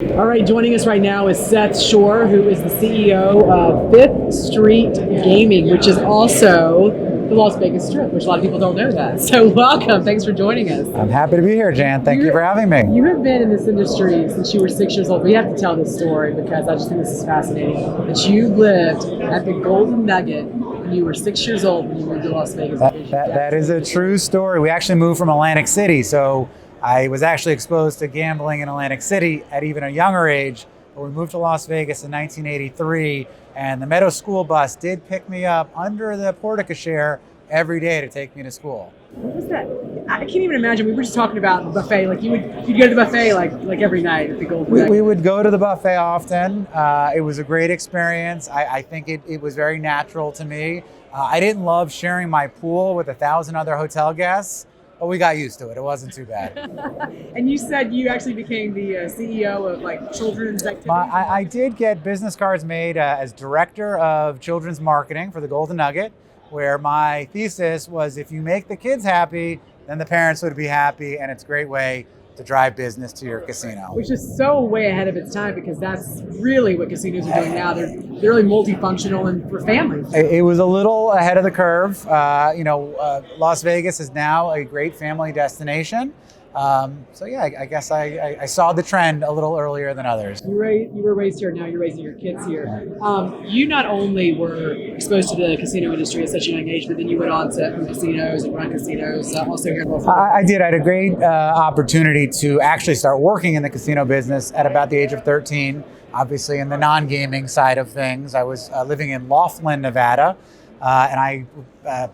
All right, joining us right now is Seth Schorr, who is the CEO of Fifth Street Gaming, which is also the Las Vegas Strip, which a lot of people don't know that. So welcome. Thanks for joining us. I'm happy to be here, Jan. Thank you for having me. You have been in this industry since you were 6 years old. We have to tell this story because I just think this is fascinating. That you lived at the Golden Nugget when you were 6 years old when you moved to Las Vegas. That is a true story. We actually moved from Atlantic City, so I was actually exposed to gambling in Atlantic City at even a younger age. But we moved to Las Vegas in 1983, and the Meadow School Bus did pick me up under the porte-cochere every day to take me to school. What was that? I can't even imagine. We were just talking about the buffet. Like you'd go to the buffet like every night at the Golden Nugget. We would go to the buffet often. It was a great experience. I think it was very natural to me. I didn't love sharing my pool with 1,000 other hotel guests, but we got used to it. It wasn't too bad. And you said you actually became the CEO of like children's activities? I did get business cards made as director of children's marketing for the Golden Nugget, where my thesis was if you make the kids happy, then the parents would be happy, and it's a great way to drive business to your casino. Which is so way ahead of its time because that's really what casinos are doing now. They're really multifunctional and for families. It was a little ahead of the curve. Las Vegas is now a great family destination. I guess I saw the trend a little earlier than others. You were raised here, now you're raising your kids here. You not only were exposed to the casino industry at such a young age, but then you went on to own casinos and run casinos also here in Las Vegas. I did. I had a great opportunity to actually start working in the casino business at about the age of 13, obviously in the non-gaming side of things. I was living in Laughlin, Nevada, and I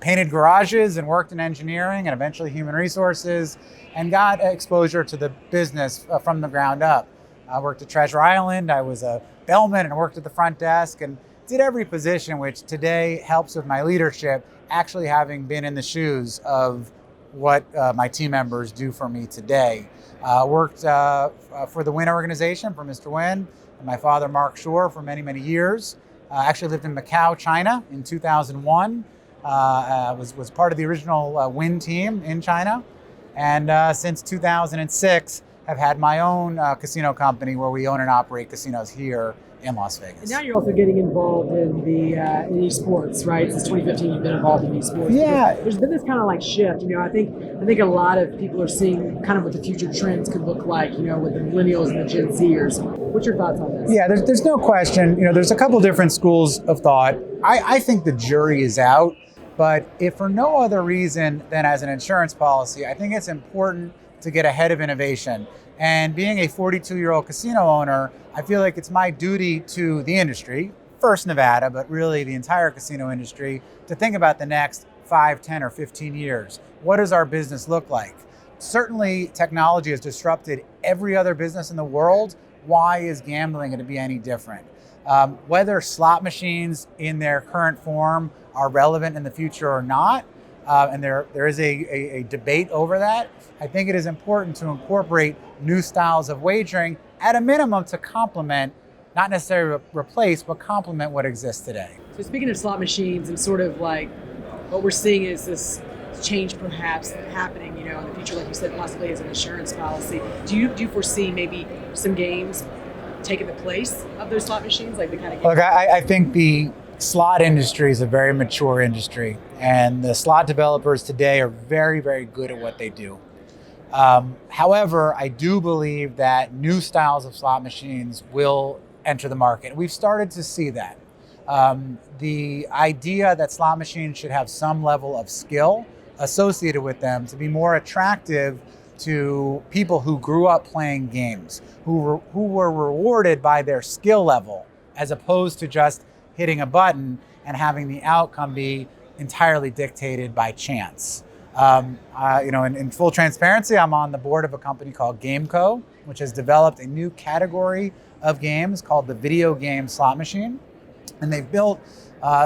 painted garages and worked in engineering and eventually human resources, and got exposure to the business from the ground up. I worked at Treasure Island. I was a bellman and worked at the front desk and did every position, which today helps with my leadership, actually having been in the shoes of what my team members do for me today. Worked for the Wynn organization, for Mr. Wynn, and my father, Mark Schorr, for many, many years. Actually lived in Macau, China in 2001. Was part of the original Wynn team in China. And since 2006, have had my own casino company where we own and operate casinos here in Las Vegas. And now you're also getting involved in the in esports, right? Since 2015, you've been involved in esports. Yeah. There's been this kind of like shift. I think a lot of people are seeing kind of what the future trends could look like. With the millennials and the Gen Zers. What's your thoughts on this? Yeah, there's no question. There's a couple different schools of thought. I think the jury is out. But if for no other reason than as an insurance policy, I think it's important to get ahead of innovation. And being a 42-year-old casino owner, I feel like it's my duty to the industry, first Nevada, but really the entire casino industry, to think about the next 5, 10, or 15 years. What does our business look like? Certainly, technology has disrupted every other business in the world. Why is gambling going to be any different? Whether slot machines in their current form are relevant in the future or not, and there is a debate over that, I think it is important to incorporate new styles of wagering at a minimum to complement, not necessarily replace, but complement what exists today. So speaking of slot machines and sort of like what we're seeing is this change perhaps happening, in the future, like you said, possibly as an insurance policy. Do you foresee maybe some games taking the place of those slot machines, like the kind of games? Look, I think the slot industry is a very mature industry, and the slot developers today are very, very good at what they do. However, I do believe that new styles of slot machines will enter the market. We've started to see that. The idea that slot machines should have some level of skill associated with them to be more attractive to people who grew up playing games, who were rewarded by their skill level, as opposed to just hitting a button and having the outcome be entirely dictated by chance. In full transparency, I'm on the board of a company called GameCo, which has developed a new category of games called the video game slot machine. And they've built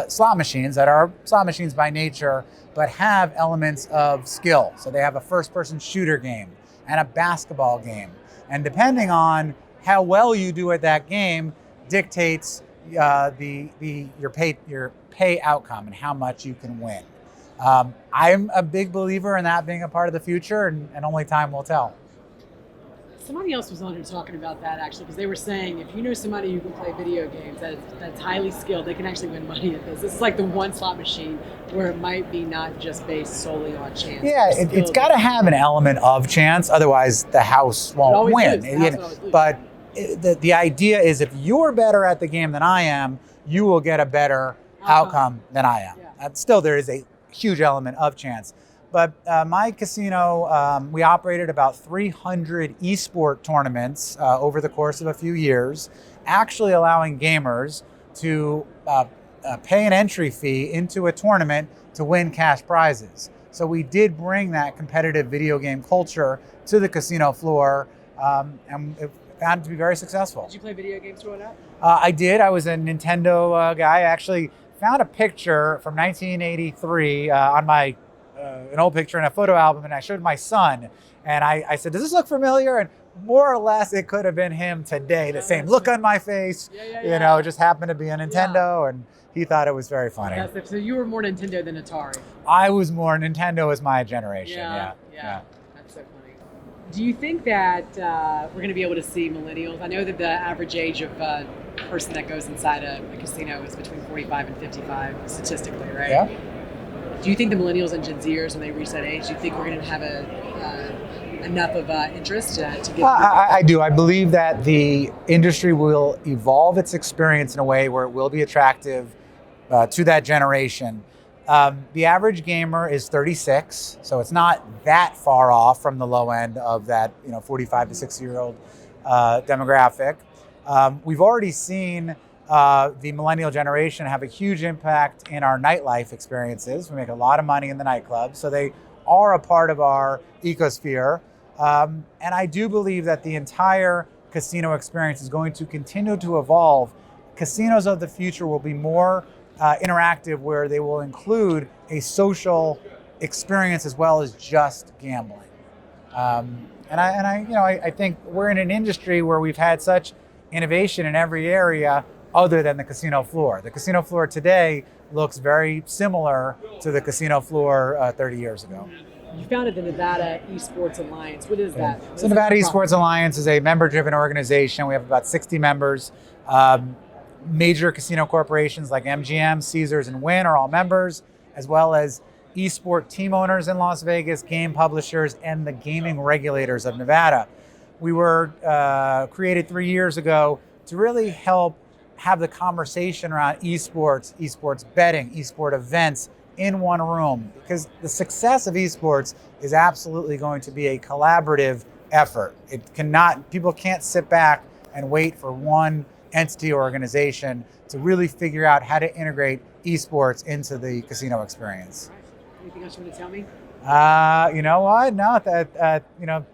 slot machines that are slot machines by nature, but have elements of skill. So they have a first-person shooter game and a basketball game. And depending on how well you do at that game dictates your pay outcome and how much you can win. I'm a big believer in that being a part of the future, and only time will tell. somebody else was on here talking about that actually, because they were saying if you know somebody who can play video games that's highly skilled, they can actually win money at this. This is like the one slot machine where it might be not just based solely on chance. Yeah, it's got to have an element of chance, otherwise the house won't win. But the idea is if you're better at the game than I am, you will get a better outcome than I am. Yeah. Still, there is a huge element of chance. But my casino, we operated about 300 esport tournaments over the course of a few years, actually allowing gamers to pay an entry fee into a tournament to win cash prizes. So we did bring that competitive video game culture to the casino floor, and it found it to be very successful. Did you play video games growing up? I did. I was a Nintendo guy. I actually found a picture from 1983 on my an old picture in a photo album, and I showed my son, and I said, "Does this look familiar?" And more or less, it could have been him today. The same look on my face, you know, it just happened to be a Nintendo, and he thought it was very funny. So you were more Nintendo than Atari? I was more Nintendo as my generation. Yeah. That's so funny. Do you think that we're going to be able to see millennials? I know that the average age of a person that goes inside a casino is between 45 and 55 statistically, right? Yeah. Do you think the millennials and Gen Zers, when they reach that age, do you think we're going to have enough of interest to get? I do. I believe that the industry will evolve its experience in a way where it will be attractive to that generation. The average gamer is 36, so it's not that far off from the low end of that 45 to 60-year-old demographic. We've already seen the millennial generation have a huge impact in our nightlife experiences. We make a lot of money in the nightclubs, so they are a part of our ecosphere. And I do believe that the entire casino experience is going to continue to evolve. Casinos of the future will be more interactive, where they will include a social experience as well as just gambling. I think we're in an industry where we've had such innovation in every area other than the casino floor. The casino floor today looks very similar to the casino floor 30 years ago. You founded the Nevada Esports Alliance. What is that? So Nevada Esports Alliance is a member-driven organization. We have about 60 members. Major casino corporations like MGM, Caesars, and Wynn are all members, as well as esport team owners in Las Vegas, game publishers, and the gaming regulators of Nevada. We were created 3 years ago to really help have the conversation around esports betting, esport events in one room, because the success of esports is absolutely going to be a collaborative effort. People can't sit back and wait for one entity or organization to really figure out how to integrate esports into the casino experience. Anything else you want to tell me? You know what? No, I'm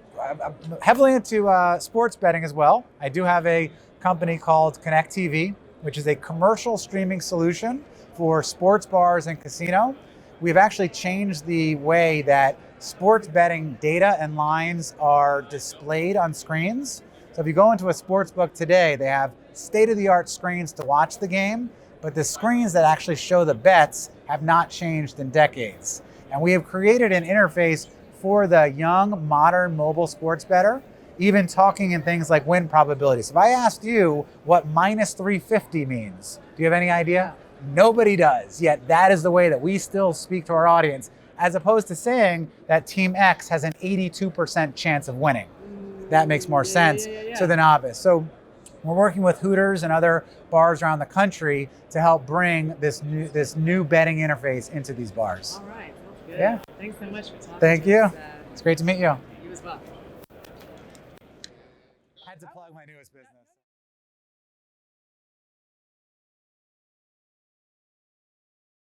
heavily into sports betting as well. I do have a company called Connect TV, which is a commercial streaming solution for sports bars and casino. We've actually changed the way that sports betting data and lines are displayed on screens. So if you go into a sports book today, they have state-of-the-art screens to watch the game, but the screens that actually show the bets have not changed in decades. And we have created an interface for the young, modern mobile sports bettor, even talking in things like win probabilities. If I asked you what minus 350 means, do you have any idea? Nobody does, yet that is the way that we still speak to our audience, as opposed to saying that Team X has an 82% chance of winning. That makes more sense to the novice. So we're working with Hooters and other bars around the country to help bring this new betting interface into these bars. All right, that's good. Yeah. Thanks so much for talking. Thank you. It's great to meet you. You as well. I had to plug my newest business.